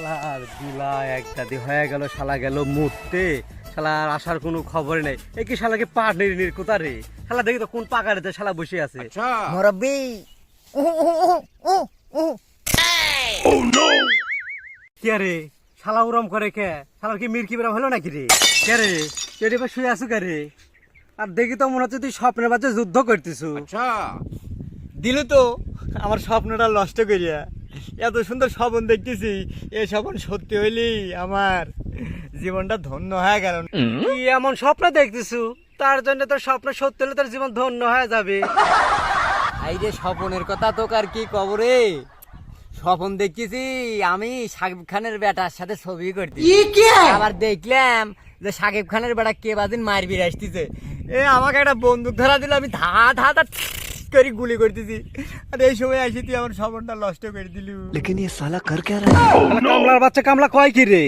শালার দিলা একটা দি হয়ে গেল, শালা গেল মুততে, শালার আসার কোনো খবর নেই। এই কি শালাকে পাট নির কোথা রে? শালা দেখি তো কোন পাকারেতে শালা বসে আছে। মুরব্বি কে রে শালা উরম করে কে? শালার কি মির্কি বেরাম হলো নাকি রে? কে রে তুই এবার শুয়ে আছো কে রে? আর দেখি তো মনে হচ্ছে তুই স্বপ্নের বাচ্চা যুদ্ধ করতেছ। দিল তো আমার স্বপ্নটা নষ্ট করিয়া। এত সুন্দর স্বপ্ন দেখতেছি, এই স্বপ্ন সত্যি হইলি আমার জীবনটা ধন্য হয়ে গেল। কি এমন স্বপ্ন দেখতেছ তার জন্য তোর স্বপ্ন সত্যি হলে তোর জীবন ধন্য হয়ে যাবে। এই যে স্বপনের কথা তো আর কি কবরে স্বপন দেখতেছি আমি সাকিব খানের বেটার সাথে ছবি করতেছি। আবার দেখলাম যে সাকিব খানের বেটা কে বাদিন মারবি আসতেছে। আমাকে একটা বন্দুক ধরা দিল, আমি ধা ধা ধা করে গুলি করতেছি। আর এই সময় আসি তুই আমার স্বপনটা নষ্ট করে দিলি। लेकिन ये साला कर क्या रहा है? কামলার বাচ্চা কামলা কয় কি রে?